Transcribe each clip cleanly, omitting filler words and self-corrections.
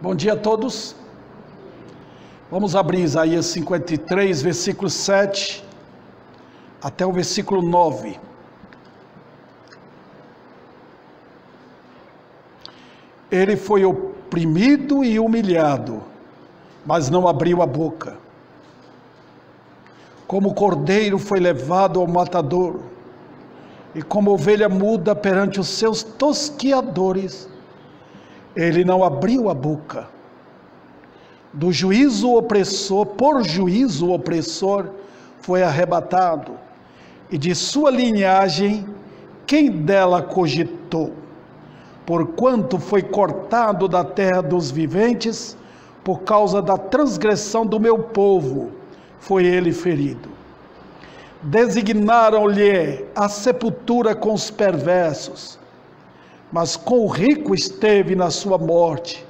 Bom dia a todos. Vamos abrir Isaías 53, versículo 7 até o versículo 9. Ele foi oprimido e humilhado, mas não abriu a boca. Como cordeiro foi levado ao matadouro, e como ovelha muda perante os seus tosquiadores, ele não abriu a boca. Do juízo opressor, por juízo o opressor foi arrebatado, e de sua linhagem, quem dela cogitou? Porquanto foi cortado da terra dos viventes, por causa da transgressão do meu povo, foi ele ferido. Designaram-lhe a sepultura com os perversos, mas com o rico esteve na sua morte,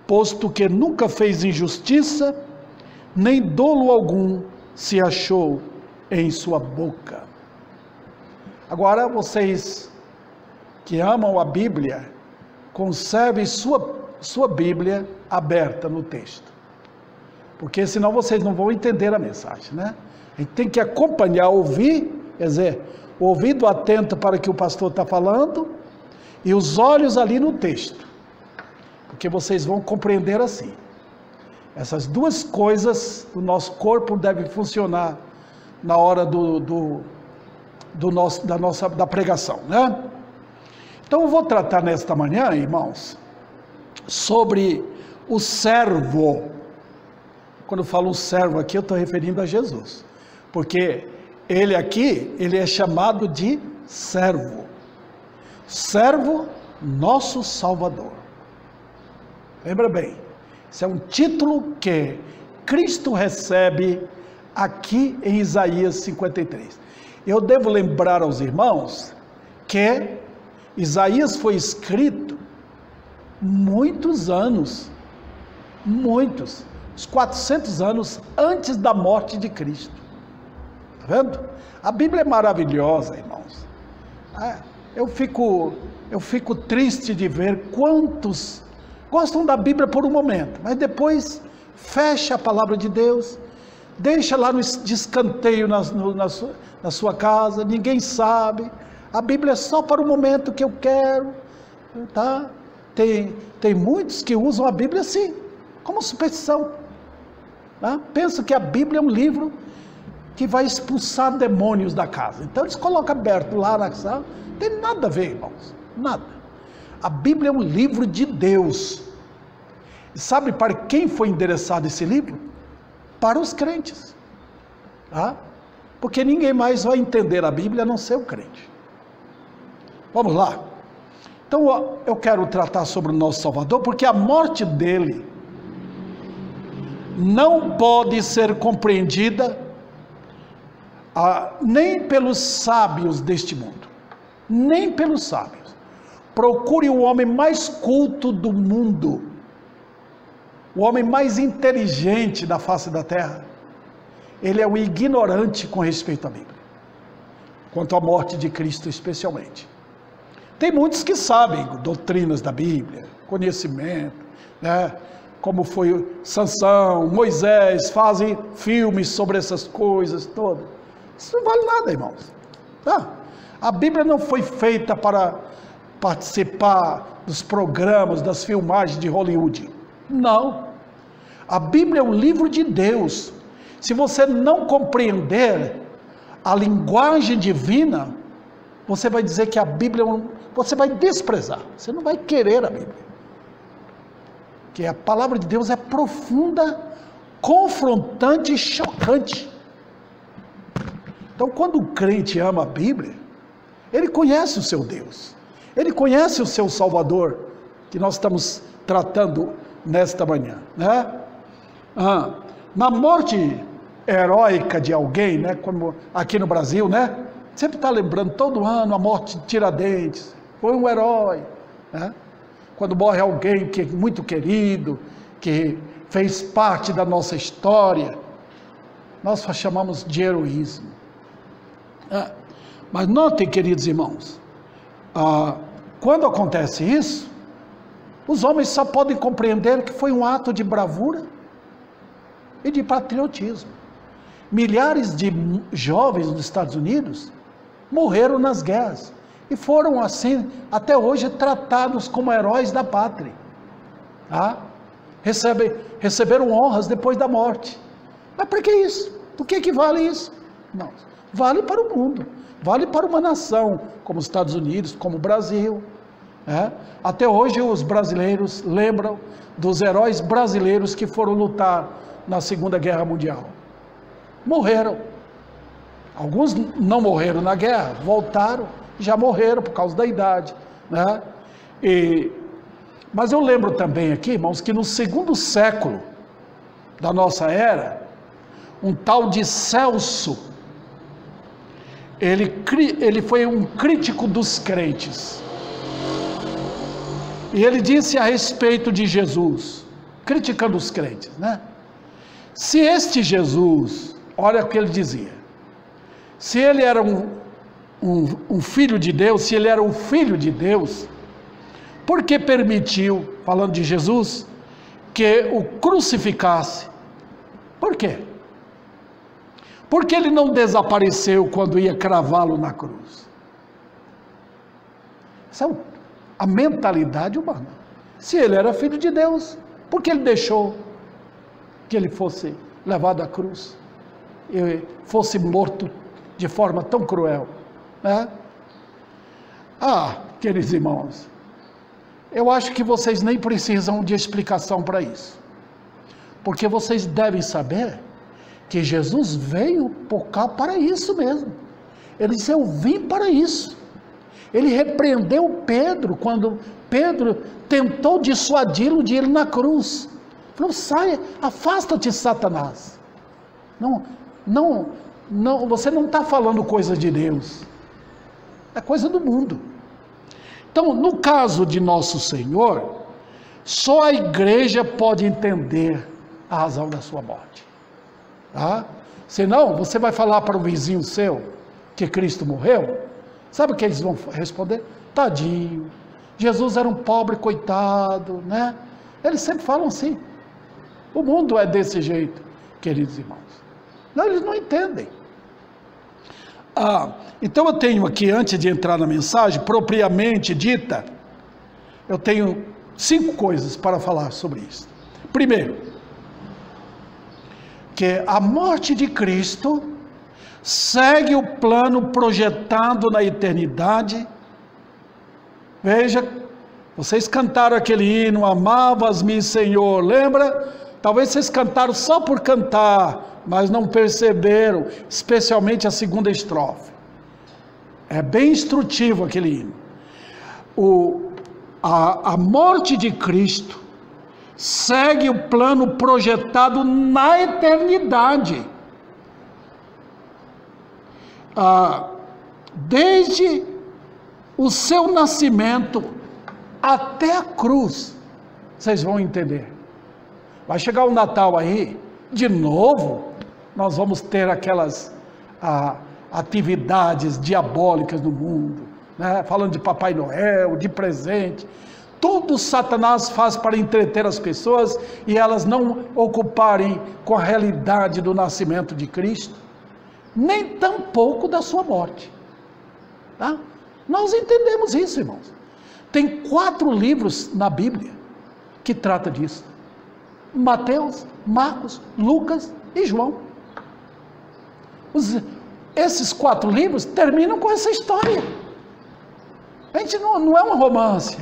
posto que nunca fez injustiça, nem dolo algum se achou em sua boca. Agora vocês que amam a Bíblia, conservem sua Bíblia aberta no texto, porque senão vocês não vão entender a mensagem, né? A gente tem que acompanhar, ouvir, quer dizer, o ouvido atento para o que o pastor está falando, e os olhos ali no texto, porque vocês vão compreender assim. Essas duas coisas do nosso corpo devem funcionar na hora da pregação, né? Então eu vou tratar nesta manhã, irmãos, sobre o servo. Quando eu falo servo aqui, eu estou referindo a Jesus, porque ele aqui, ele é chamado de servo. Servo, nosso Salvador. Lembra bem, esse é um título que Cristo recebe aqui em Isaías 53. Eu devo lembrar aos irmãos que Isaías foi escrito muitos anos, uns 400 anos antes da morte de Cristo. Está vendo? A Bíblia é maravilhosa, irmãos. Eu fico triste de ver quantos gostam da Bíblia por um momento, mas depois fecha a palavra de Deus, deixa lá no escanteio na sua casa, ninguém sabe. A Bíblia é só para o momento que eu quero, tá? Tem muitos que usam a Bíblia assim, como superstição. Tá? Pensam que a Bíblia é um livro que vai expulsar demônios da casa. Então eles colocam aberto lá na sala. Não tem nada a ver, irmãos, nada. A Bíblia é um livro de Deus. E sabe para quem foi endereçado esse livro? Para os crentes. Tá? Porque ninguém mais vai entender a Bíblia a não ser o crente. Vamos lá. Então eu quero tratar sobre o nosso Salvador, porque a morte dele não pode ser compreendida nem pelos sábios deste mundo. Nem pelos sábios. Procure o homem mais culto do mundo, o homem mais inteligente da face da terra. Ele é um ignorante com respeito à Bíblia, quanto à morte de Cristo especialmente. Tem muitos que sabem doutrinas da Bíblia, conhecimento, né? Como foi Sansão, Moisés, fazem filmes sobre essas coisas todas. Isso não vale nada, irmãos. Tá? A Bíblia não foi feita para participar dos programas, das filmagens de Hollywood. Não. A Bíblia é um livro de Deus. Se você não compreender a linguagem divina, você vai dizer que a Bíblia você vai desprezar. Você não vai querer a Bíblia. Que a palavra de Deus é profunda, confrontante e chocante. Então, quando o crente ama a Bíblia, ele conhece o seu Deus, ele conhece o seu Salvador, que nós estamos tratando nesta manhã, né? Na morte heróica de alguém, né? Como aqui no Brasil, né? Sempre está lembrando todo ano a morte de Tiradentes, foi um herói, né? Quando morre alguém que é muito querido, que fez parte da nossa história, nós chamamos de heroísmo. Mas notem, queridos irmãos, quando acontece isso, Os homens só podem compreender que foi um ato de bravura e de patriotismo. Milhares de jovens dos Estados Unidos morreram nas guerras e foram assim, até hoje, tratados como heróis da pátria. Tá? Receberam honras depois da morte. Mas para que isso? Por que vale isso? Não, vale para o mundo, vale para uma nação como os Estados Unidos, como o Brasil. Até hoje os brasileiros lembram dos heróis brasileiros que foram lutar na Segunda Guerra Mundial. Morreram. Alguns não morreram na guerra, voltaram, já morreram por causa da idade. Mas eu lembro também aqui, irmãos, que no segundo século da nossa era, um tal de Celso, ele foi um crítico dos crentes. E ele disse a respeito de Jesus, criticando os crentes, Se este Jesus, olha o que ele dizia, se ele era um filho de Deus, se ele era o filho de Deus, por que permitiu, falando de Jesus, que o crucificasse? Por quê? Porque ele não desapareceu quando ia cravá-lo na cruz. Essa é a mentalidade humana. Se ele era filho de Deus, por que ele deixou que ele fosse levado à cruz e fosse morto de forma tão cruel? Queridos irmãos, eu acho que vocês nem precisam de explicação para isso, porque vocês devem saber que Jesus veio para isso mesmo. Ele disse: eu vim para isso. Ele repreendeu Pedro quando Pedro tentou dissuadi-lo de ir na cruz. Falou: saia, afasta-te, Satanás. Não, você não está falando coisa de Deus, é coisa do mundo. Então, no caso de nosso Senhor, só a igreja pode entender a razão da sua morte. Senão, você vai falar para o vizinho seu que Cristo morreu, sabe o que eles vão responder? Tadinho, Jesus era um pobre coitado, Eles sempre falam assim. O mundo é desse jeito, queridos irmãos. Não, eles não entendem. Então eu tenho aqui, antes de entrar na mensagem, propriamente dita, eu tenho 5 coisas para falar sobre isso. Primeiro, que a morte de Cristo segue o plano projetado na eternidade. Veja, vocês cantaram aquele hino, amavas-me, Senhor, lembra? Talvez vocês cantaram só por cantar, mas não perceberam, especialmente a segunda estrofe. É bem instrutivo aquele hino. A morte de Cristo segue o plano projetado na eternidade. Desde o seu nascimento até a cruz, vocês vão entender. Vai chegar o Natal aí, de novo, nós vamos ter aquelas atividades diabólicas no mundo, falando de Papai Noel, de presente. Tudo Satanás faz para entreter as pessoas e elas não ocuparem com a realidade do nascimento de Cristo, nem tampouco da sua morte. Nós entendemos isso, irmãos. Tem 4 livros na Bíblia que tratam disso: Mateus, Marcos, Lucas e João. Esses 4 livros terminam com essa história. A gente não é um romance,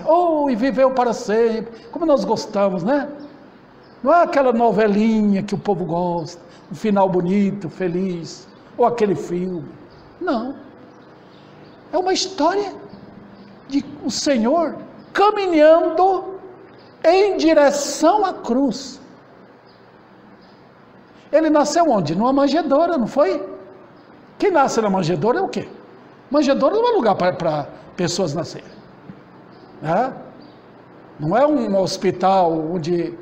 e viveu para sempre, como nós gostamos, Não é aquela novelinha que o povo gosta, um final bonito, feliz, ou aquele filme. Não. É uma história de o Senhor caminhando em direção à cruz. Ele nasceu onde? Numa manjedoura, não foi? Quem nasce na manjedoura é o quê? Manjedoura não é lugar para pessoas nascerem. Não é um hospital onde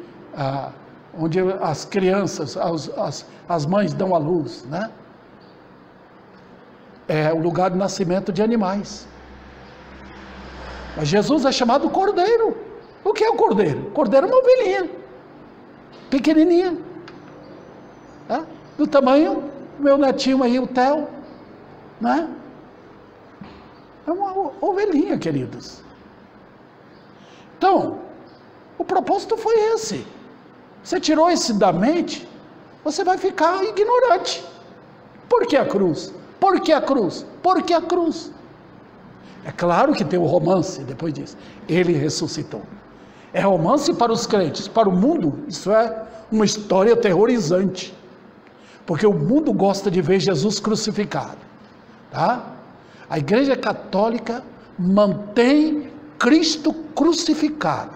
as crianças, as mães dão à luz, É o lugar de nascimento de animais. Mas Jesus é chamado Cordeiro. O que é o cordeiro? O cordeiro é uma ovelhinha, pequenininha, tá? Do tamanho do meu netinho aí, o Theo, né? É uma ovelhinha, queridos. Então, o propósito foi esse. Você tirou isso da mente, você vai ficar ignorante. Por que a cruz? Por que a cruz? Por que a cruz? É claro que tem o romance depois disso. Ele ressuscitou. É romance para os crentes. Para o mundo, isso é uma história aterrorizante. Porque o mundo gosta de ver Jesus crucificado. Tá? A Igreja Católica mantém Cristo crucificado.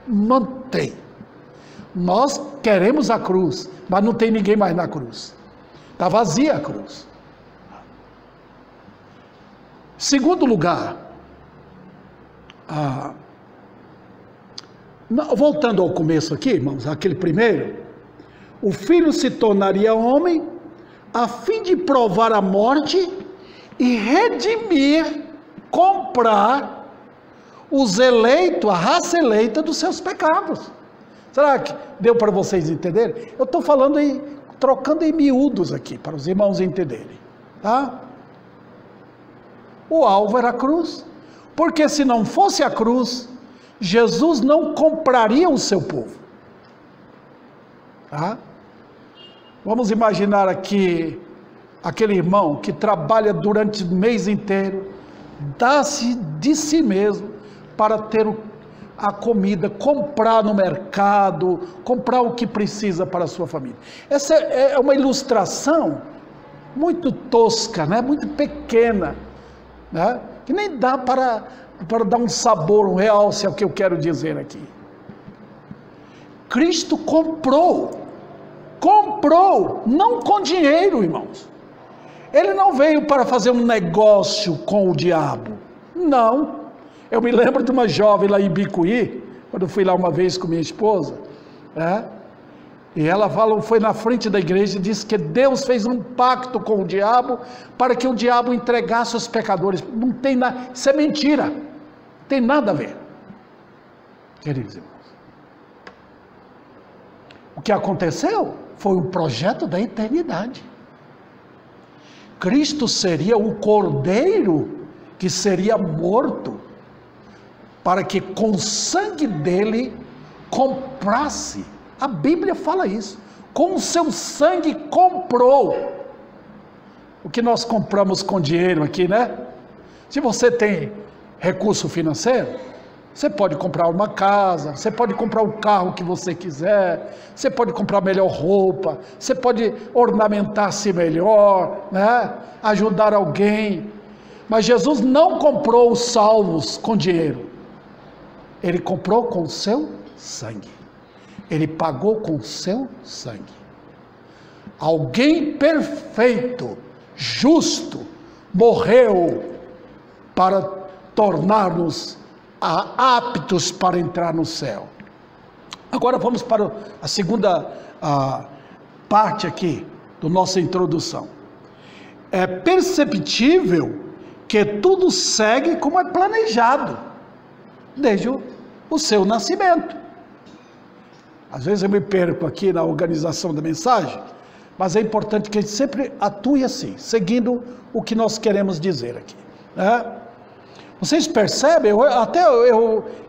Mantém. Nós queremos a cruz, mas não tem ninguém mais na cruz. Está vazia a cruz. Segundo lugar, voltando ao começo aqui, irmãos, aquele primeiro, o Filho se tornaria homem a fim de provar a morte e redimir, comprar os eleitos, a raça eleita dos seus pecados. Será que deu para vocês entenderem? Eu estou falando trocando em miúdos aqui, para os irmãos entenderem, tá? O alvo era a cruz, porque se não fosse a cruz, Jesus não compraria o seu povo, tá? Vamos imaginar aqui, aquele irmão que trabalha durante o mês inteiro, dá-se de si mesmo para ter a comida, comprar no mercado, comprar o que precisa para a sua família. Essa é uma ilustração muito tosca, né? Muito pequena, né? Que nem dá para dar um sabor, um realce ao que eu quero dizer aqui. Cristo comprou, não com dinheiro, irmãos. Ele não veio para fazer um negócio com o diabo, não. Eu me lembro de uma jovem lá em Bicuí, quando eu fui lá uma vez com minha esposa, e ela foi na frente da igreja e disse que Deus fez um pacto com o diabo para que o diabo entregasse os pecadores. Não tem nada, isso é mentira, não tem nada a ver, queridos irmãos. O que aconteceu foi um projeto da eternidade. Cristo seria o cordeiro que seria morto, para que com o sangue dele comprasse. A Bíblia fala isso. Com o seu sangue comprou. O que nós compramos com dinheiro aqui, né? Se você tem recurso financeiro, você pode comprar uma casa, você pode comprar o carro que você quiser, você pode comprar melhor roupa, você pode ornamentar-se melhor, né? Ajudar alguém. Mas Jesus não comprou os salvos com dinheiro. Ele comprou com o seu sangue. Ele pagou com o seu sangue. Alguém perfeito, justo, morreu para tornar-nos aptos para entrar no céu. Agora vamos para a segunda parte aqui da nossa introdução. É perceptível que tudo segue como é planejado, desde o seu nascimento. Às vezes eu me perco aqui na organização da mensagem, mas é importante que a gente sempre atue assim, seguindo o que nós queremos dizer aqui, né? Vocês percebem?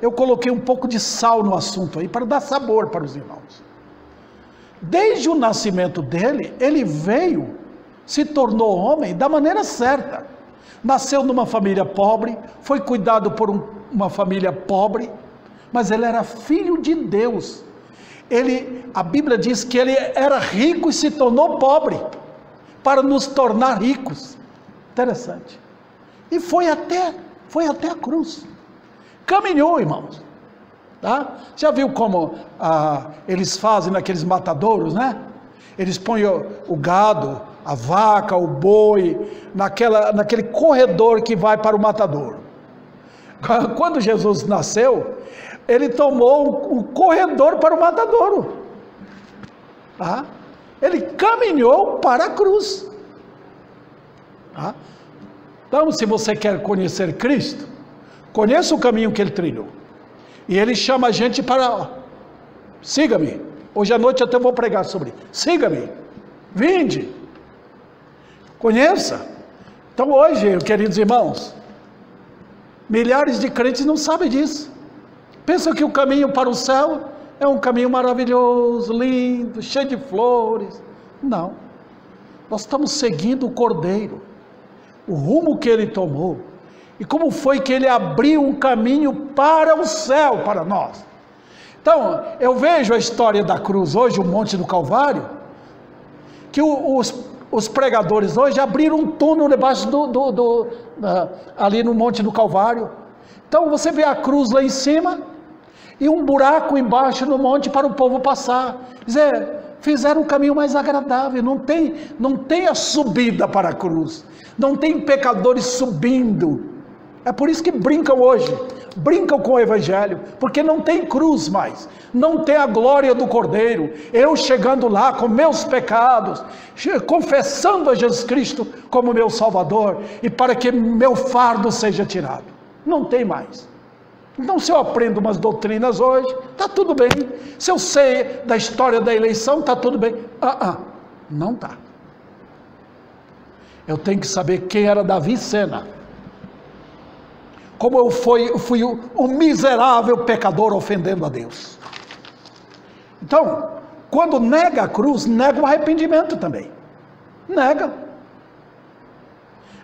Eu coloquei um pouco de sal no assunto aí, para dar sabor para os irmãos. Desde o nascimento dele, ele veio, se tornou homem da maneira certa. Nasceu numa família pobre, foi cuidado por uma família pobre, mas ele era filho de Deus. A Bíblia diz que ele era rico e se tornou pobre, para nos tornar ricos. Interessante. E foi até a cruz. Caminhou, irmãos. Tá? Já viu como eles fazem naqueles matadouros, né? Eles põem o gado, a vaca, o boi, naquele corredor que vai para o matadouro. Quando Jesus nasceu, ele tomou o corredor para o matadouro. Tá? Ele caminhou para a cruz. Tá? Então, se você quer conhecer Cristo, conheça o caminho que ele trilhou. E ele chama a gente para, siga-me. Hoje à noite até vou pregar sobre isso. Siga-me, vinde, conheça. Então hoje, queridos irmãos, milhares de crentes não sabem disso. Pensam que o caminho para o céu é um caminho maravilhoso, lindo, cheio de flores. Não. Nós estamos seguindo o Cordeiro, o rumo que ele tomou, e como foi que ele abriu um caminho para o céu, para nós. Então, eu vejo a história da cruz hoje, o Monte do Calvário, que os pregadores hoje abriram um túnel debaixo ali no Monte do Calvário. Então, você vê a cruz lá em cima, e um buraco embaixo no monte para o povo passar. Quer dizer, fizeram um caminho mais agradável, não tem a subida para a cruz, não tem pecadores subindo. É por isso que brincam hoje, brincam com o Evangelho, porque não tem cruz mais, não tem a glória do Cordeiro, eu chegando lá com meus pecados, confessando a Jesus Cristo como meu Salvador, e para que meu fardo seja tirado, não tem mais. Então, se eu aprendo umas doutrinas hoje, está tudo bem. Se eu sei da história da eleição, está tudo bem. Não está. Eu tenho que saber quem era Davi Sena. Como eu fui um miserável pecador ofendendo a Deus. Então, quando nega a cruz, nega o arrependimento também. Nega.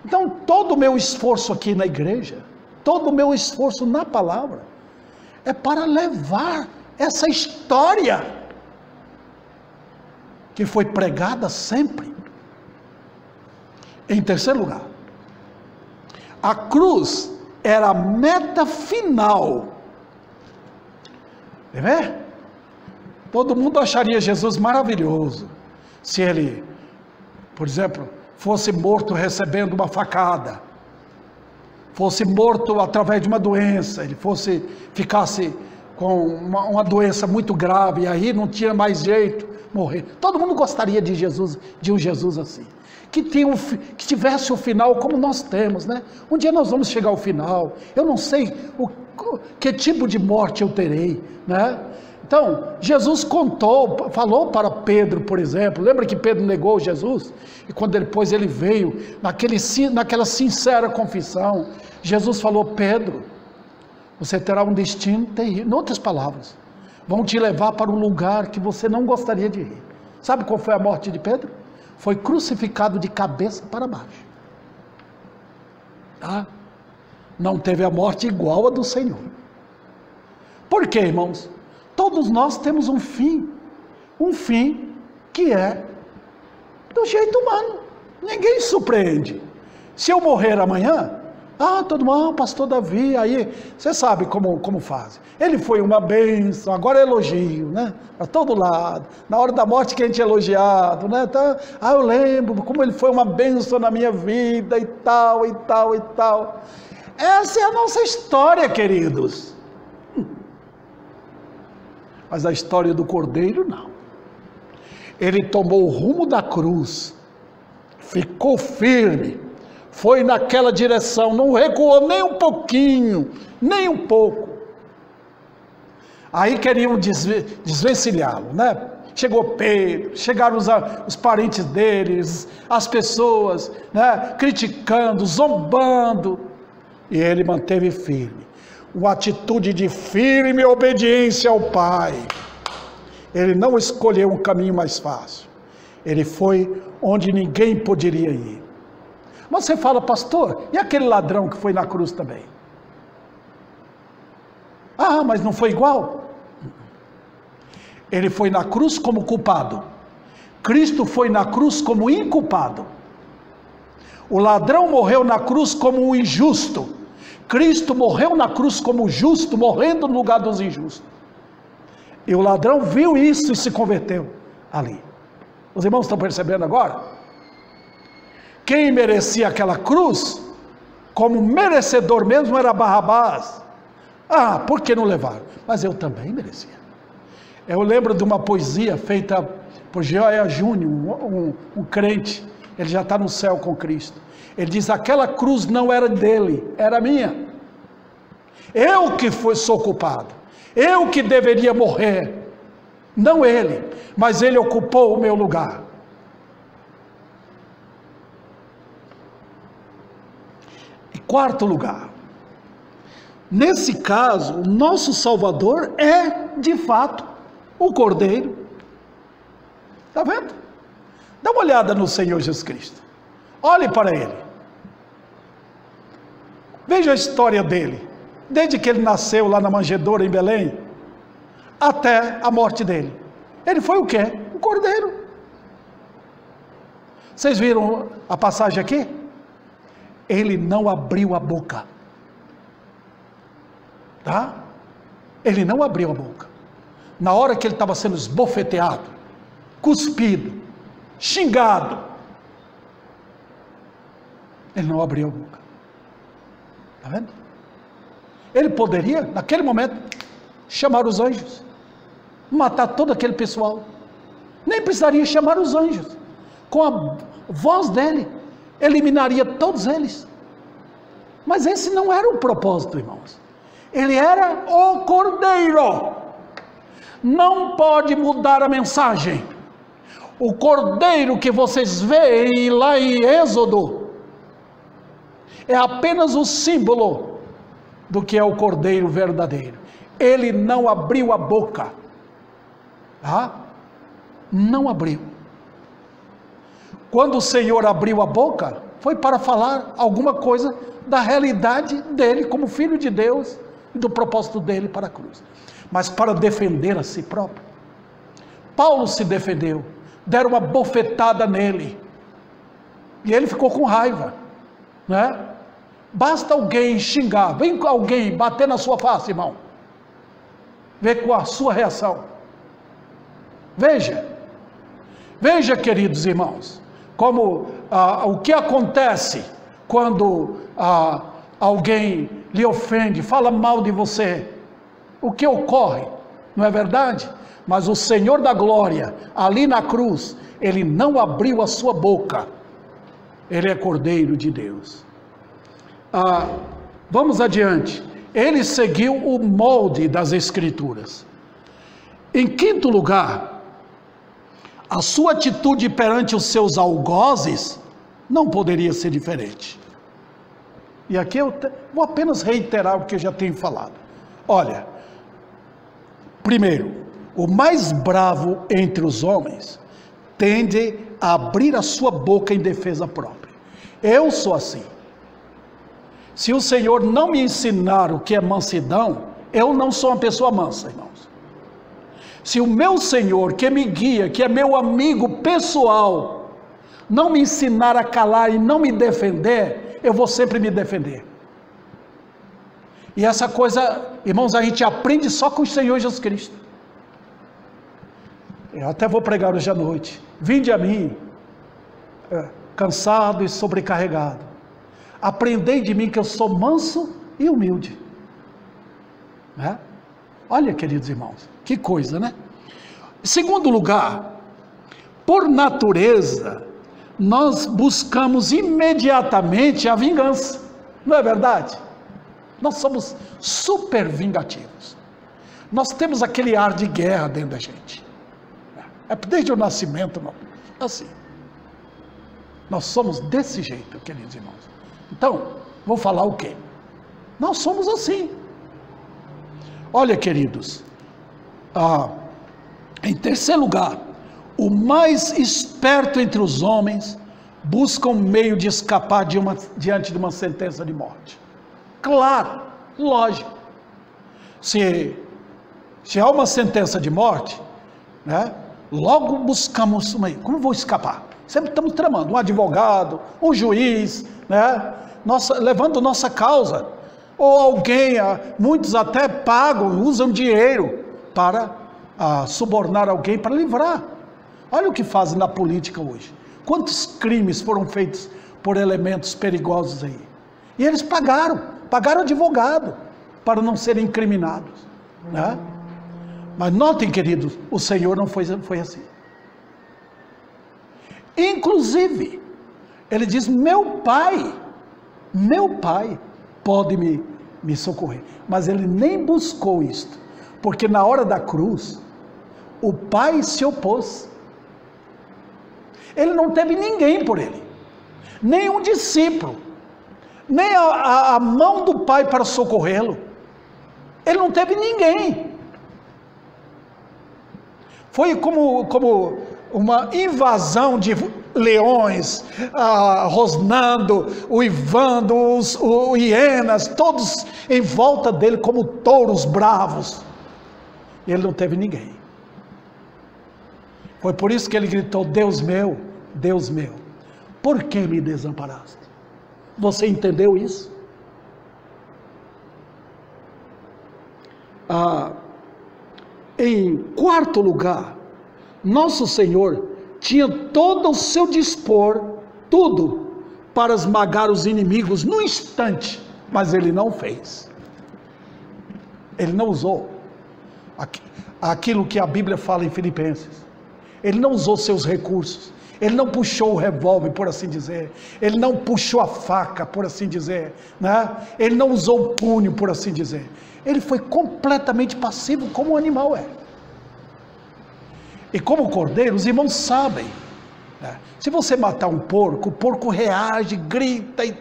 Então, todo o meu esforço aqui na igreja, todo o meu esforço na palavra, é para levar essa história que foi pregada sempre. Em terceiro lugar, a cruz era a meta final. Quer ver? Todo mundo acharia Jesus maravilhoso se ele, por exemplo, fosse morto recebendo uma facada, fosse morto através de uma doença, ele ficasse com uma doença muito grave, e aí não tinha mais jeito, morrer. Todo mundo gostaria de Jesus, de um Jesus assim, que tivesse o final como nós temos, né? Um dia nós vamos chegar ao final, eu não sei que tipo de morte eu terei, né? Então, Jesus falou para Pedro, por exemplo, lembra que Pedro negou Jesus? E quando depois ele veio, naquela sincera confissão, Jesus falou: Pedro, você terá um destino terrível. Em outras palavras, vão te levar para um lugar que você não gostaria de ir. Sabe qual foi a morte de Pedro? Foi crucificado de cabeça para baixo. Tá? Não teve a morte igual a do Senhor. Por quê, irmãos? Todos nós temos um fim que é do jeito humano. Ninguém surpreende. Se eu morrer amanhã, todo mundo, pastor Davi, aí, você sabe como faz. Ele foi uma bênção, agora é elogio, né? Para todo lado. Na hora da morte que a gente é elogiado, né? Então, eu lembro como ele foi uma bênção na minha vida e tal, e tal, e tal. Essa é a nossa história, queridos. Mas a história do Cordeiro, não. Ele tomou o rumo da cruz, ficou firme, foi naquela direção, não recuou nem um pouquinho, nem um pouco. Aí queriam desvencilhá-lo, né? Chegou Pedro, chegaram os parentes deles, as pessoas, né? Criticando, zombando, e ele manteve firme. Uma atitude de firme obediência ao Pai. Ele não escolheu um caminho mais fácil. Ele foi onde ninguém poderia ir. Mas você fala: pastor, e aquele ladrão que foi na cruz também? Mas não foi igual? Ele foi na cruz como culpado. Cristo foi na cruz como inculpado. O ladrão morreu na cruz como um injusto. Cristo morreu na cruz como justo, morrendo no lugar dos injustos. E o ladrão viu isso e se converteu ali. Os irmãos estão percebendo agora? Quem merecia aquela cruz, como merecedor mesmo, era Barrabás. Por que não levaram? Mas eu também merecia. Eu lembro de uma poesia feita por Joia Júnior, um crente. Ele já está no céu com Cristo. Ele diz: aquela cruz não era dele, era minha. Eu que sou culpado. Eu que deveria morrer, não ele, mas ele ocupou o meu lugar. Em quarto lugar, nesse caso, o nosso Salvador é, de fato, o Cordeiro. Está vendo? Dá uma olhada no Senhor Jesus Cristo. Olhe para ele. Veja a história dele. Desde que ele nasceu lá na manjedoura em Belém, até a morte dele. Ele foi o quê? O Cordeiro. Vocês viram a passagem aqui? Ele não abriu a boca. Tá? Ele não abriu a boca. Na hora que ele estava sendo esbofeteado, cuspido, xingado, ele não abriu a boca. Está vendo? Ele poderia, naquele momento, chamar os anjos, matar todo aquele pessoal. Nem precisaria chamar os anjos. Com a voz dele, eliminaria todos eles. Mas esse não era o propósito, irmãos. Ele era o Cordeiro. Não pode mudar a mensagem. O Cordeiro que vocês veem lá em Êxodo é apenas o símbolo do que é o Cordeiro verdadeiro. Ele não abriu a boca. Tá? Não abriu. Quando o Senhor abriu a boca, foi para falar alguma coisa da realidade dele como Filho de Deus e do propósito dele para a cruz. Mas para defender a si próprio. Paulo se defendeu. Deram uma bofetada nele. E ele ficou com raiva. Né? Basta alguém xingar, vem alguém bater na sua face, irmão. Vê com a sua reação. Veja, queridos irmãos, como o que acontece quando alguém lhe ofende, fala mal de você. O que ocorre, não é verdade? Mas o Senhor da glória, ali na cruz, ele não abriu a sua boca. Ele é Cordeiro de Deus. Vamos adiante. Ele seguiu o molde das Escrituras. Em quinto lugar, a sua atitude perante os seus algozes não poderia ser diferente. E aqui eu vou apenas reiterar o que eu já tenho falado. Olha, primeiro, o mais bravo entre os homens tende a abrir a sua boca em defesa própria. Eu sou assim. Se o Senhor não me ensinar o que é mansidão, eu não sou uma pessoa mansa, irmãos. Se o meu Senhor, que me guia, que é meu amigo pessoal, não me ensinar a calar e não me defender, eu vou sempre me defender. E essa coisa, irmãos, a gente aprende só com o Senhor Jesus Cristo. Eu até vou pregar hoje à noite. Vinde a mim, cansado e sobrecarregado. Aprendei de mim que eu sou manso e humilde. Né? Olha, queridos irmãos, que coisa, né? Em segundo lugar, por natureza, nós buscamos imediatamente a vingança. Não é verdade? Nós somos super vingativos. Nós temos aquele ar de guerra dentro da gente. É desde o nascimento, não. Assim. Nós somos desse jeito, queridos irmãos. Então, vou falar o quê? Nós somos assim. Olha, queridos, em terceiro lugar, o mais esperto entre os homens busca um meio de escapar diante de uma sentença de morte. Claro, lógico. Se há uma sentença de morte, né, logo buscamos um meio. Como vou escapar? Sempre estamos tramando, um advogado, um juiz, né, levando nossa causa, ou alguém, muitos até pagam, usam dinheiro para subornar alguém para livrar. Olha o que fazem na política hoje. Quantos crimes foram feitos por elementos perigosos aí? E eles pagaram advogado para não serem incriminados, né? Mas notem, queridos, o Senhor não foi assim. Inclusive, ele diz, meu pai pode me socorrer. Mas ele nem buscou isto, Porque na hora da cruz, o Pai se opôs. Ele não teve ninguém por ele, nem um discípulo, nem a mão do Pai para socorrê-lo. Ele não teve ninguém. Foi como uma invasão de leões, rosnando, uivando, os hienas, todos em volta dele como touros bravos. Ele não teve ninguém. Foi por isso que ele gritou: Deus meu, por que me desamparaste? Você entendeu isso? Em quarto lugar, nosso Senhor tinha todo ao seu dispor, tudo, para esmagar os inimigos no instante, mas ele não fez. Ele não usou aquilo que a Bíblia fala em Filipenses. Ele não usou seus recursos. Ele não puxou o revólver, por assim dizer. Ele não puxou a faca, por assim dizer, né? Ele não usou o punho, por assim dizer. Ele foi completamente passivo, como o animal é. E como o cordeiro, os irmãos sabem, né? Se você matar um porco, o porco reage, grita e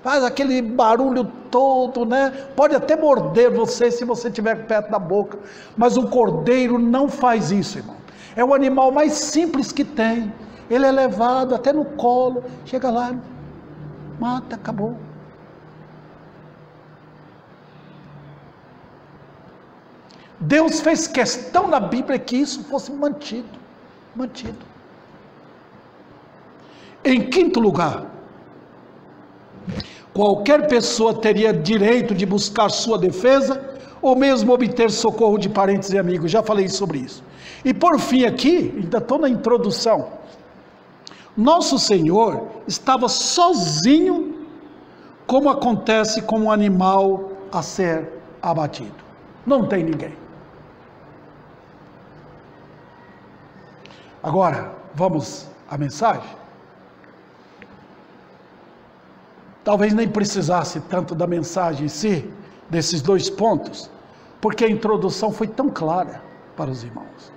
faz aquele barulho todo, né? Pode até morder você se você estiver perto da boca, mas o cordeiro não faz isso, irmão. É o animal mais simples que tem. Ele é levado até no colo, chega lá, mata, acabou. Deus fez questão na Bíblia que isso fosse mantido. Em quinto lugar, qualquer pessoa teria direito de buscar sua defesa, ou mesmo obter socorro de parentes e amigos. Já falei sobre isso. E por fim aqui, ainda estou na introdução, nosso Senhor estava sozinho, como acontece com um animal a ser abatido. Não tem ninguém. Agora, vamos à mensagem? Talvez nem precisasse tanto da mensagem em si, desses dois pontos, porque a introdução foi tão clara para os irmãos.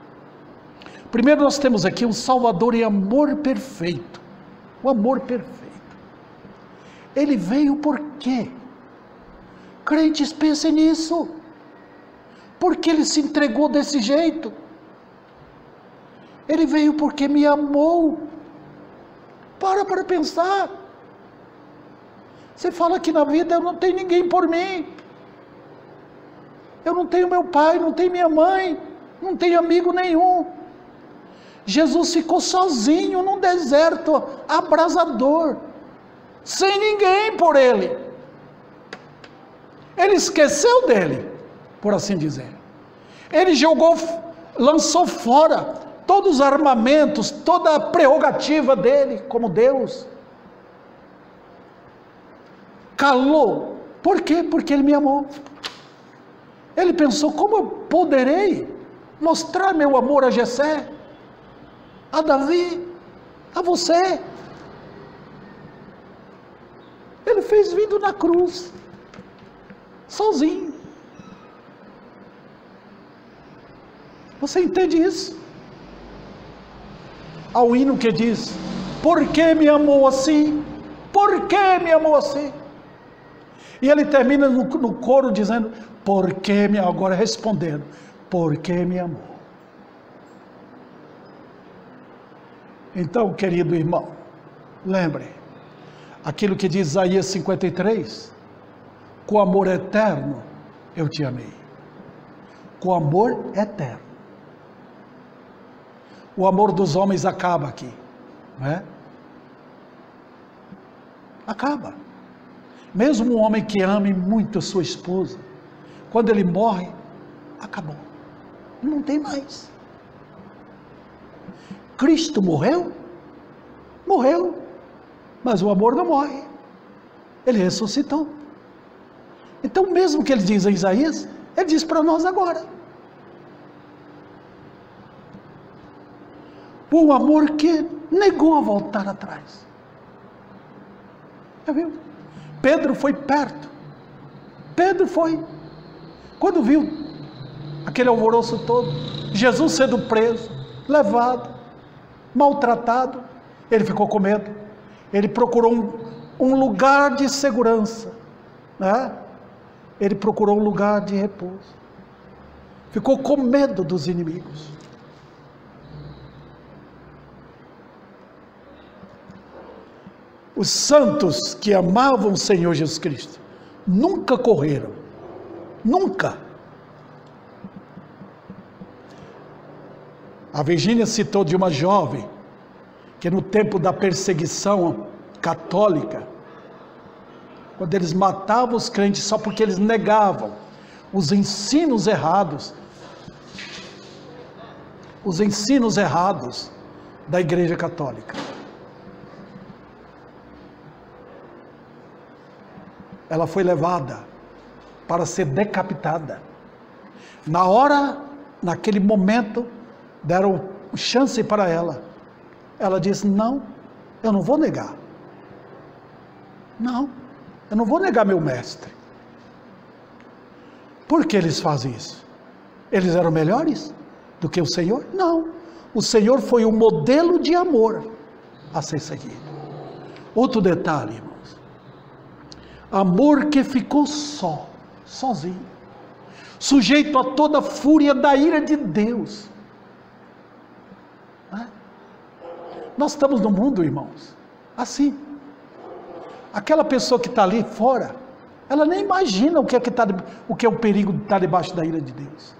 Primeiro, nós temos aqui um Salvador em amor perfeito. O amor perfeito. Ele veio por quê? Crentes, pensem nisso. Por que ele se entregou desse jeito? Ele veio porque me amou. Para pensar. Você fala que na vida eu não tenho ninguém por mim. Eu não tenho meu pai, não tenho minha mãe, não tenho amigo nenhum. Jesus ficou sozinho num deserto abrasador, sem ninguém por ele. Ele esqueceu dele, por assim dizer. Ele lançou fora todos os armamentos, toda a prerrogativa dele como Deus. Calou. Por quê? Porque ele me amou. Ele pensou: como eu poderei mostrar meu amor a Jessé, a Davi, a você? Ele fez vindo na cruz, sozinho. Você entende isso? Há um hino que diz: por que me amou assim? Por que me amou assim? E ele termina no coro dizendo: por que me, agora respondendo, por que me amou? Então, querido irmão, lembre aquilo que diz Isaías 53: com amor eterno eu te amei. Com amor eterno. O amor dos homens acaba aqui, não é? Acaba. Mesmo um homem que ame muito a sua esposa, quando ele morre, acabou. Não tem mais. Cristo morreu? Morreu. Mas o amor não morre. Ele ressuscitou. Então, mesmo que ele diz em Isaías, ele diz para nós agora. Um amor que negou a voltar atrás. Já viu? Pedro foi perto. Pedro foi. Quando viu aquele alvoroço todo, Jesus sendo preso, levado, maltratado, ele ficou com medo, ele procurou um lugar de segurança, né? Ele procurou um lugar de repouso, ficou com medo dos inimigos. Os santos que amavam o Senhor Jesus Cristo nunca correram, nunca. A Virgínia citou de uma jovem que no tempo da perseguição católica, quando eles matavam os crentes só porque eles negavam os ensinos errados da Igreja Católica. Ela foi levada para ser decapitada. Naquele momento, deram chance para ela. Ela disse: não, eu não vou negar. Não, eu não vou negar meu mestre. Por que eles fazem isso? Eles eram melhores do que o Senhor? Não, o Senhor foi um modelo de amor a ser seguido. Outro detalhe, irmãos, amor que ficou sozinho, sujeito a toda a fúria da ira de Deus. Nós estamos no mundo, irmãos, assim. Aquela pessoa que está ali fora, ela nem imagina o que é o perigo de estar debaixo da ira de Deus.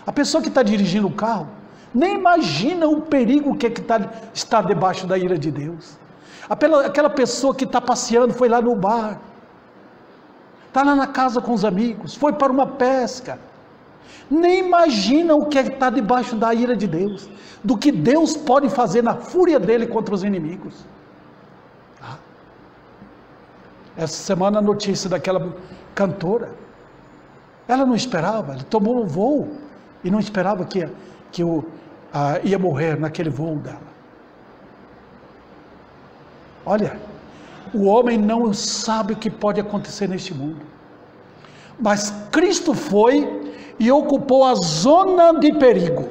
A pessoa que está dirigindo o carro, nem imagina o perigo que está debaixo da ira de Deus. Aquela pessoa que está passeando, foi lá no bar, está lá na casa com os amigos, foi para uma pesca, nem imagina o que está debaixo da ira de Deus, do que Deus pode fazer na fúria dele contra os inimigos. Essa semana a notícia daquela cantora, ela não esperava, ela tomou um voo e não esperava que ia morrer naquele voo dela. Olha, o homem não sabe o que pode acontecer neste mundo, mas Cristo foi e ocupou a zona de perigo.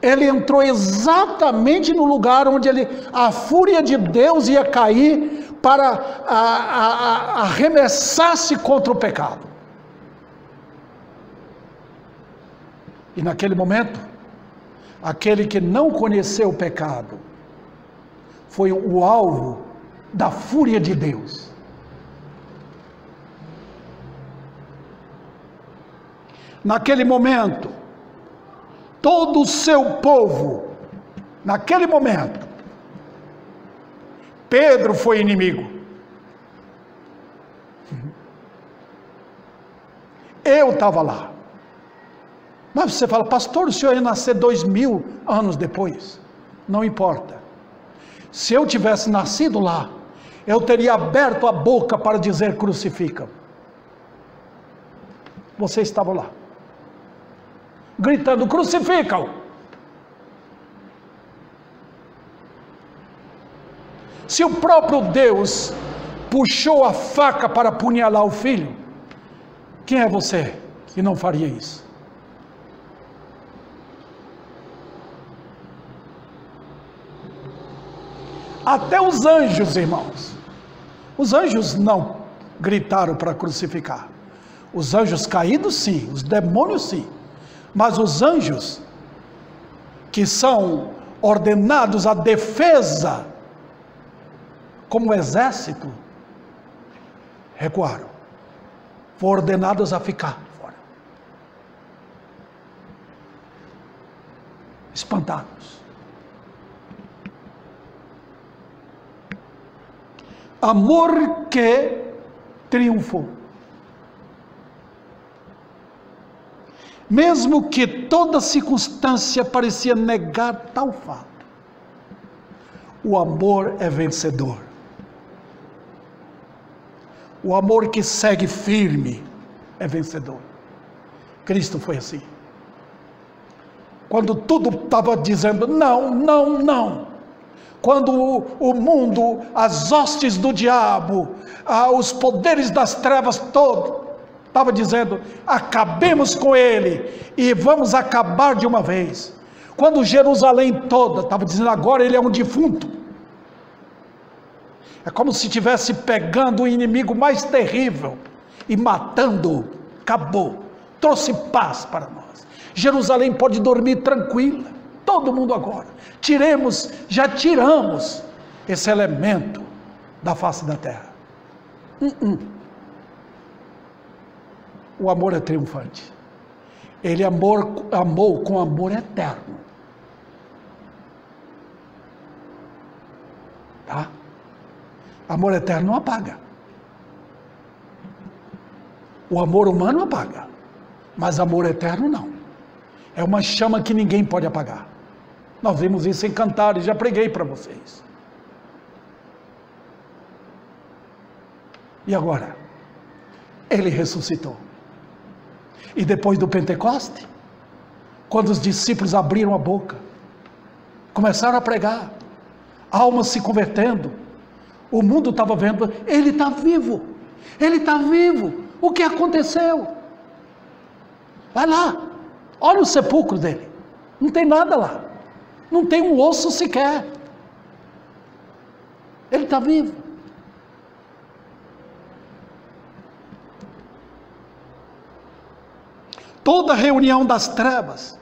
Ele entrou exatamente no lugar onde a fúria de Deus ia cair para arremessar-se contra o pecado. E naquele momento, aquele que não conheceu o pecado foi o alvo da fúria de Deus. Naquele momento, todo o seu povo, naquele momento, Pedro foi inimigo. Eu estava lá. Mas você fala: pastor, o senhor ia nascer 2000 anos depois. Não importa. Se eu tivesse nascido lá, eu teria aberto a boca para dizer: crucificam. Você estava lá, gritando: crucificam. Se o próprio Deus puxou a faca para apunhalar o filho, quem é você que não faria isso? Até os anjos, irmãos, os anjos não gritaram para crucificar. Os anjos caídos sim, os demônios sim, mas os anjos que são ordenados à defesa como exército, recuaram, foram ordenados a ficar fora, espantados. Amor que triunfou, mesmo que toda circunstância parecia negar tal fato, o amor é vencedor. O amor que segue firme é vencedor. Cristo foi assim. Quando tudo estava dizendo não, não, não. Quando o mundo, as hostes do diabo, os poderes das trevas, todo Estava dizendo, acabemos com ele e vamos acabar de uma vez. Quando Jerusalém toda estava dizendo, agora ele é um defunto. É como se estivesse pegando o inimigo mais terrível e matando-o. Acabou. Trouxe paz para nós. Jerusalém pode dormir tranquila. Todo mundo agora. Já tiramos esse elemento da face da terra. O amor é triunfante. Ele amou com amor eterno. Tá? Amor eterno não apaga. O amor humano apaga, mas amor eterno não. É uma chama que ninguém pode apagar. Nós vimos isso em Cantares, já preguei para vocês. E agora? Ele ressuscitou. E depois do Pentecoste, quando os discípulos abriram a boca, começaram a pregar, almas se convertendo, o mundo estava vendo, ele está vivo, ele está vivo, o que aconteceu? Vai lá, olha o sepulcro dele, não tem nada lá, não tem um osso sequer, ele está vivo. Toda reunião das trevas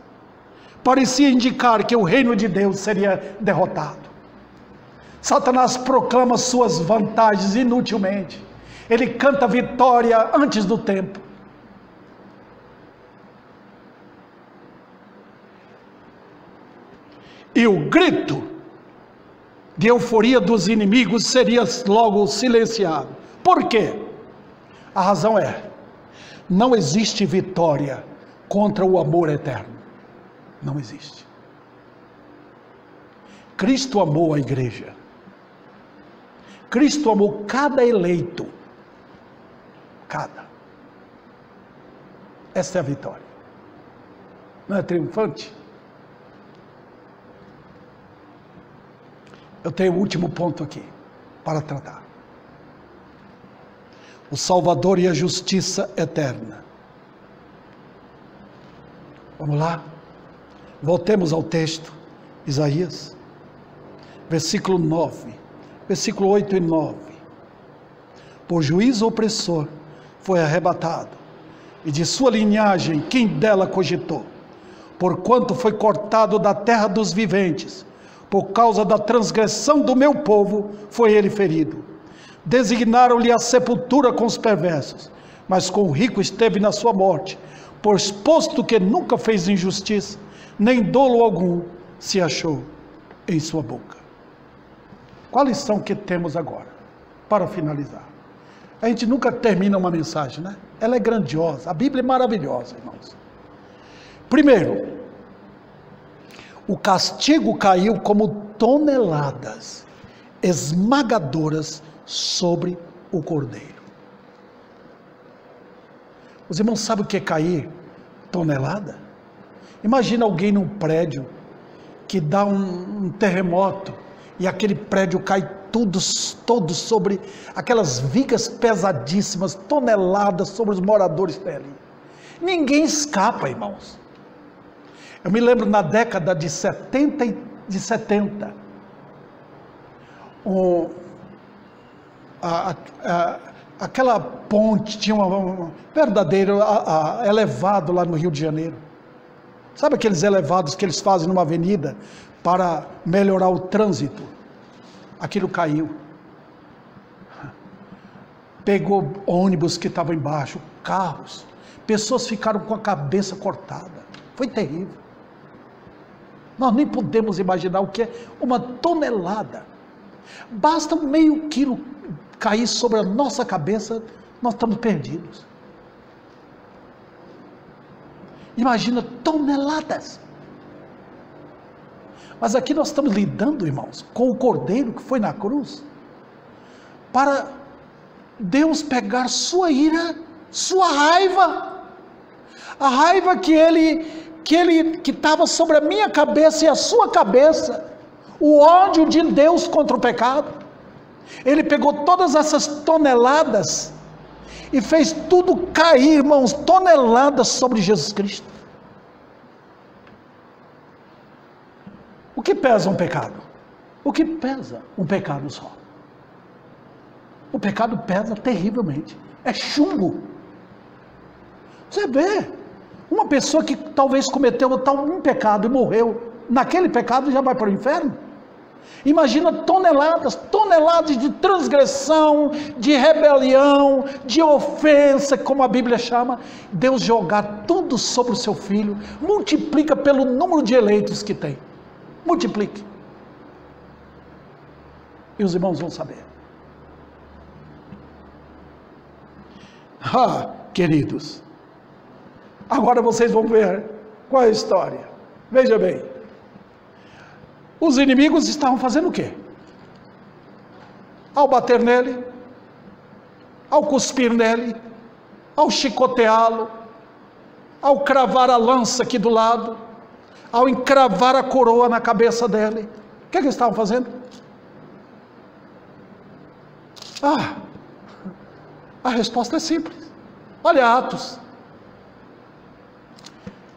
parecia indicar que o reino de Deus seria derrotado. Satanás proclama suas vantagens inutilmente. Ele canta vitória antes do tempo. E o grito de euforia dos inimigos seria logo silenciado. Por quê? A razão é: não existe vitória contra o amor eterno. Não existe. Cristo amou a igreja. Cristo amou cada eleito. Cada. Essa é a vitória. Não é triunfante? Eu tenho o último ponto aqui para tratar. O Salvador e a justiça eterna. Vamos lá? Voltemos ao texto, Isaías, versículo 9, versículo 8 e 9. Por juízo opressor foi arrebatado, e de sua linhagem quem dela cogitou? Porquanto foi cortado da terra dos viventes, por causa da transgressão do meu povo foi ele ferido. Designaram-lhe a sepultura com os perversos, mas com o rico esteve na sua morte, pois posto que nunca fez injustiça, nem dolo algum se achou em sua boca. Qual a lição que temos agora, para finalizar? A gente nunca termina uma mensagem, né? Ela é grandiosa, a Bíblia é maravilhosa, irmãos. Primeiro, o castigo caiu como toneladas esmagadoras sobre o cordeiro. Os irmãos sabem o que é cair tonelada? Imagina alguém num prédio que dá um terremoto e aquele prédio cai todo sobre aquelas vigas pesadíssimas, toneladas sobre os moradores dali. Ninguém escapa, irmãos. Eu me lembro na década de 70, aquela ponte tinha um verdadeiro elevado lá no Rio de Janeiro. Sabe aqueles elevados que eles fazem numa avenida para melhorar o trânsito? Aquilo caiu. Pegou ônibus que estavam embaixo, carros. Pessoas ficaram com a cabeça cortada. Foi terrível. Nós nem podemos imaginar o que é uma tonelada. Basta meio quilo cair sobre a nossa cabeça, nós estamos perdidos. Imagina toneladas. Mas aqui nós estamos lidando, irmãos, com o cordeiro que foi na cruz, para Deus pegar sua ira, sua raiva, a raiva que estava sobre a minha cabeça e a sua cabeça, o ódio de Deus contra o pecado. Ele pegou todas essas toneladas e fez tudo cair, irmãos, toneladas sobre Jesus Cristo. O que pesa um pecado? O que pesa um pecado só? O pecado pesa terrivelmente. É chumbo. Você vê, uma pessoa que talvez cometeu um pecado e morreu, naquele pecado já vai para o inferno. Imagina toneladas de transgressão, de rebelião, de ofensa, como a Bíblia chama. Deus jogar tudo sobre o seu filho, multiplica pelo número de eleitos que tem. Multiplique. E os irmãos vão saber. Queridos, agora vocês vão ver qual é a história. Veja bem, os inimigos estavam fazendo o quê? Ao bater nele, ao cuspir nele, ao chicoteá-lo, ao cravar a lança aqui do lado, ao encravar a coroa na cabeça dele, o que eles estavam fazendo? A resposta é simples. Olha Atos.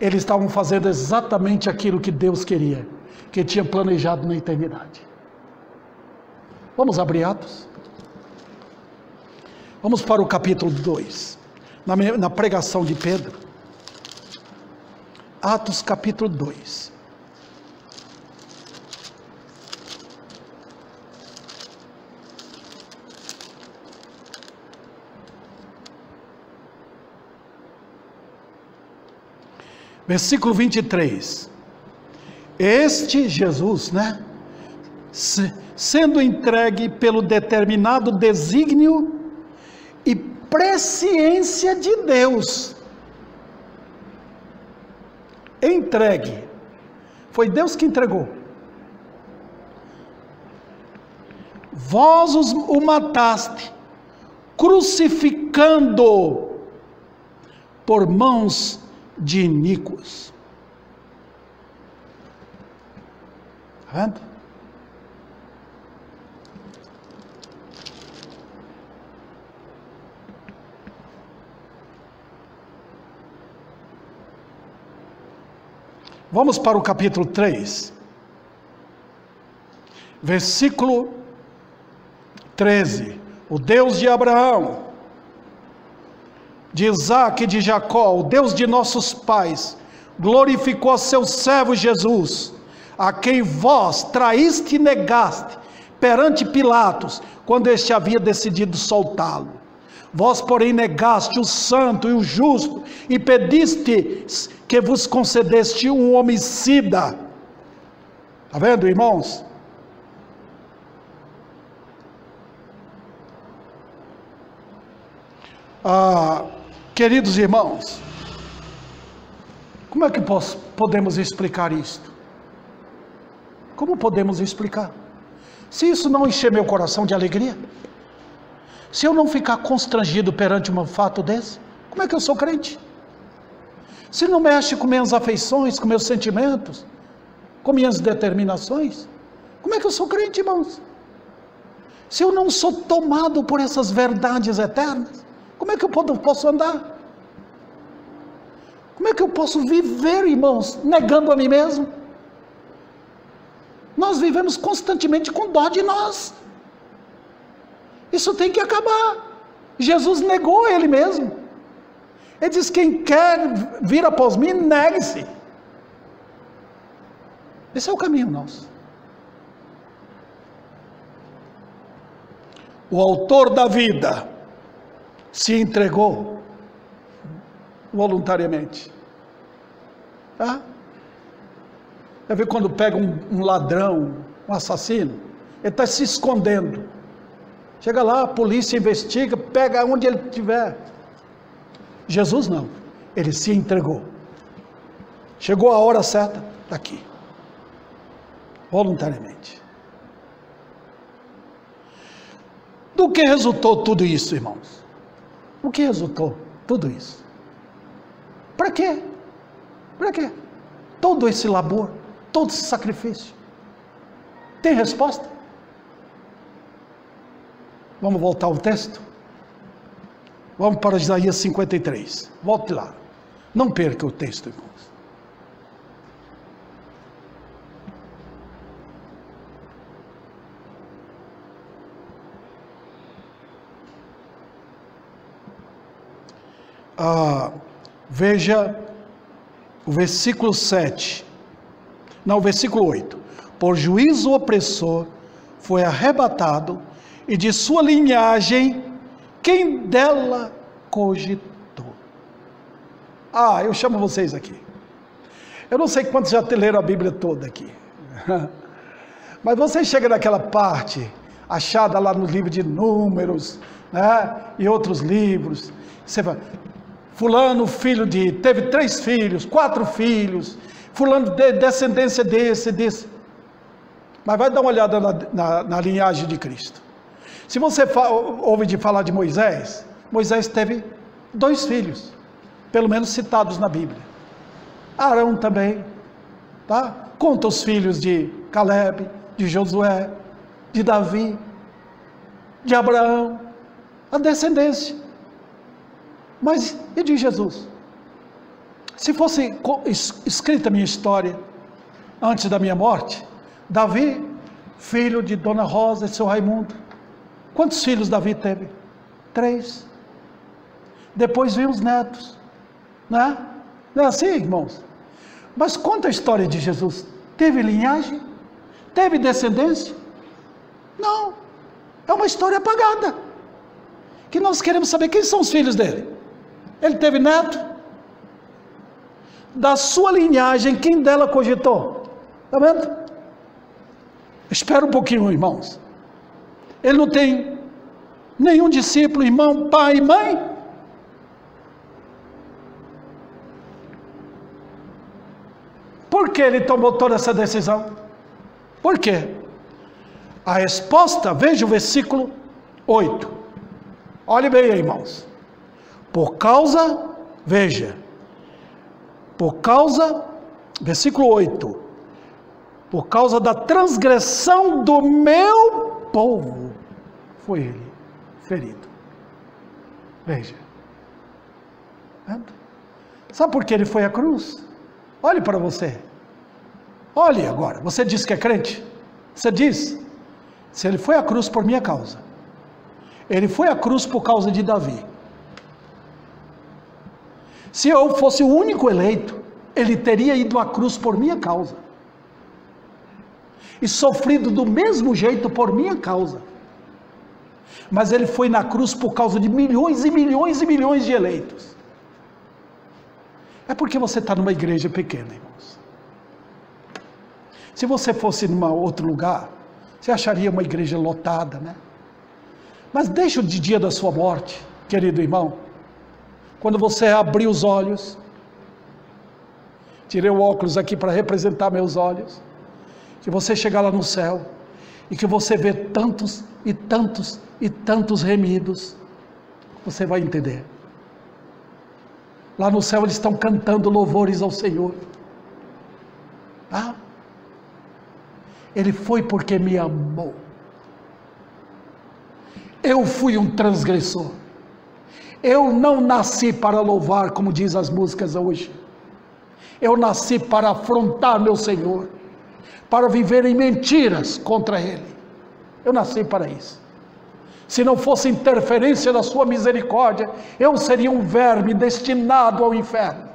Eles estavam fazendo exatamente aquilo que Deus queria, que tinha planejado na eternidade. Vamos abrir Atos? Vamos para o capítulo 2, na pregação de Pedro. Atos capítulo 2. Versículo 23. Este Jesus, sendo entregue pelo determinado desígnio e presciência de Deus. Entregue. Foi Deus que entregou. Vós o mataste, crucificando por mãos de iníquos. Está vendo? Vamos para o capítulo 3, versículo 13. O Deus de Abraão, de Isaac e de Jacó, o Deus de nossos pais, glorificou a seu servo Jesus, a quem vós traíste e negaste perante Pilatos, quando este havia decidido soltá-lo. Vós, porém, negaste o santo e o justo, e pediste que vos concedeste um homicida. Está vendo, irmãos? Queridos irmãos, como é que podemos explicar isto? Como podemos explicar? Se isso não encher meu coração de alegria, se eu não ficar constrangido perante um fato desse, como é que eu sou crente? Se não mexe com minhas afeições, com meus sentimentos, com minhas determinações, como é que eu sou crente, irmãos? Se eu não sou tomado por essas verdades eternas, como é que eu posso andar? Como é que eu posso viver, irmãos, negando a mim mesmo? Nós vivemos constantemente com dó de nós. Isso tem que acabar. Jesus negou ele mesmo. Ele diz: quem quer vir após mim, negue-se. Esse é o caminho nosso. O autor da vida se entregou voluntariamente. Tá? Quer ver quando pega um ladrão, um assassino, ele está se escondendo. Chega lá, a polícia investiga, pega onde ele estiver. Jesus não, ele se entregou. Chegou a hora certa, está aqui. Voluntariamente. Do que resultou tudo isso, irmãos? O que resultou tudo isso? Para quê? Para quê? Todo esse labor, todo esse sacrifício. Tem resposta? Vamos voltar ao texto? Vamos para Isaías 53. Volte lá. Não perca o texto, irmãos. Veja o versículo 7. Não, o versículo 8. Por juízo opressor foi arrebatado, e de sua linhagem, quem dela cogitou? Eu chamo vocês aqui. Eu não sei quantos já leram a Bíblia toda aqui. Mas você chega naquela parte, achada lá no livro de Números, né? E outros livros. Você vai, fulano, teve 3 filhos, 4 filhos, fulano de descendência desse. Mas vai dar uma olhada na linhagem de Cristo. Se você ouve de falar de Moisés, Moisés teve 2 filhos, pelo menos citados na Bíblia. Arão também, tá? Conta os filhos de Caleb, de Josué, de Davi, de Abraão, a descendência. Mas e de Jesus? Se fosse escrita a minha história antes da minha morte, Davi, filho de Dona Rosa e seu Raimundo. Quantos filhos Davi teve? 3. Depois vem os netos, né? Não é assim, irmãos? Mas conta a história de Jesus. Teve linhagem? Teve descendência? Não. É uma história apagada. Que nós queremos saber quem são os filhos dele. Ele teve neto? Da sua linhagem, quem dela cogitou? Está vendo? Espera um pouquinho, irmãos. Ele não tem nenhum discípulo, irmão, pai e mãe? Por que ele tomou toda essa decisão? Por quê? A resposta, veja o versículo 8. Olhe bem aí, irmãos. Versículo 8. Por causa da transgressão do meu povo, foi ele ferido. Veja. Sabe por que ele foi à cruz? Olhe para você. Olhe agora. Você diz que é crente? Você diz? Se ele foi à cruz por minha causa, ele foi à cruz por causa de Davi. Se eu fosse o único eleito, ele teria ido à cruz por minha causa. E sofrido do mesmo jeito por minha causa. Mas ele foi na cruz por causa de milhões e milhões e milhões de eleitos. É porque você está numa igreja pequena, irmãos. Se você fosse num outro lugar, você acharia uma igreja lotada, né? Mas deixa o dia da sua morte, querido irmão. Quando você abrir os olhos, tirei o óculos aqui para representar meus olhos, que você chegar lá no céu, e que você vê tantos e tantos e tantos remidos, você vai entender. Lá no céu eles estão cantando louvores ao Senhor. Ele foi porque me amou. Eu fui um transgressor. Eu não nasci para louvar, como diz as músicas hoje. Eu nasci para afrontar meu Senhor, para viver em mentiras contra Ele. Eu nasci para isso. Se não fosse interferência da sua misericórdia, eu seria um verme destinado ao inferno.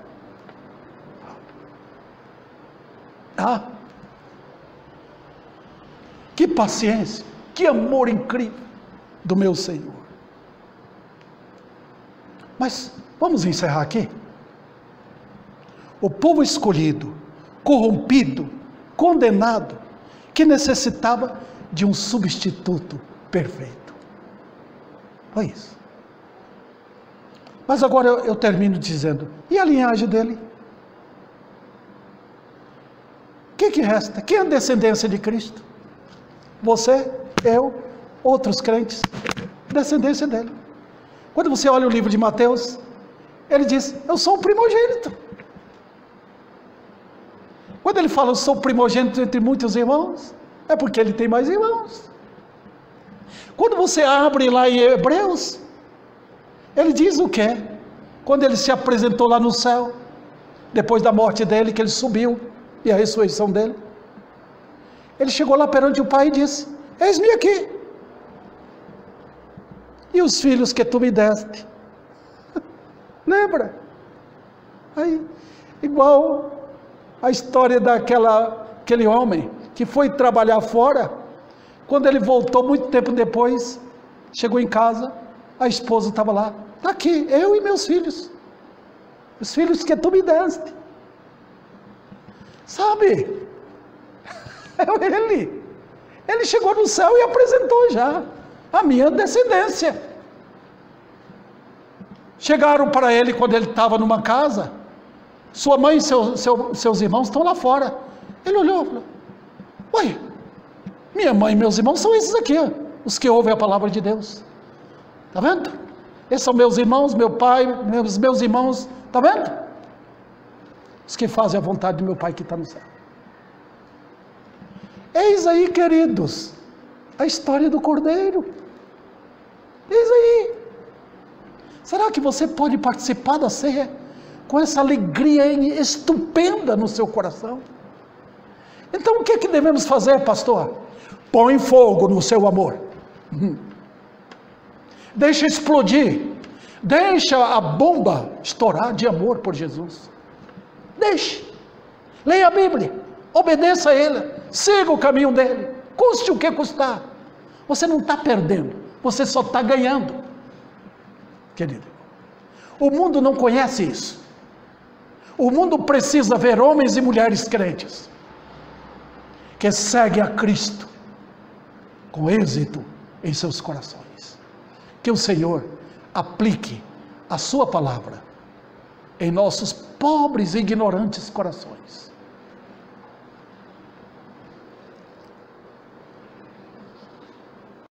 Que paciência, que amor incrível do meu Senhor. Mas vamos encerrar aqui. O povo escolhido, corrompido, condenado, que necessitava de um substituto perfeito. Foi isso. Mas agora eu termino dizendo, e a linhagem dele? O que resta? Quem é a descendência de Cristo? Você, eu, outros crentes, descendência dele. Quando você olha o livro de Mateus, ele diz, eu sou o primogênito. Quando ele fala, eu sou o primogênito entre muitos irmãos, é porque ele tem mais irmãos. Quando você abre lá em Hebreus, Ele diz o quê? Quando ele se apresentou lá no céu, depois da morte dele, que ele subiu, e a ressurreição dele, ele chegou lá perante o Pai e disse: eis-me aqui, e os filhos que tu me deste. Lembra? Aí, igual a história daquele homem que foi trabalhar fora, quando ele voltou muito tempo depois, chegou em casa, a esposa estava lá: está aqui, eu e meus filhos, os filhos que tu me deste. Sabe? É ele. Ele chegou no céu e apresentou já a minha descendência. Chegaram para ele quando ele estava numa casa. Sua mãe e seus irmãos estão lá fora. Ele olhou e falou: ué, minha mãe e meus irmãos são esses aqui, ó, os que ouvem a palavra de Deus. Está vendo? Esses são meus irmãos, meu pai, meus irmãos. Está vendo? Os que fazem a vontade do meu Pai que está no céu. Eis aí, queridos, a história do Cordeiro. Eis aí. Será que você pode participar da ceia com essa alegria estupenda no seu coração? Então o que é que devemos fazer, pastor? Põe fogo no seu amor. Deixa explodir. Deixa a bomba estourar de amor por Jesus. Deixe. Leia a Bíblia. Obedeça a Ele. Siga o caminho dele. Custe o que custar. Você não está perdendo. Você só está ganhando. Querido, o mundo não conhece isso. O mundo precisa ver homens e mulheres crentes que seguem a Cristo com êxito em seus corações. Que o Senhor aplique a sua palavra em nossos pobres e ignorantes corações.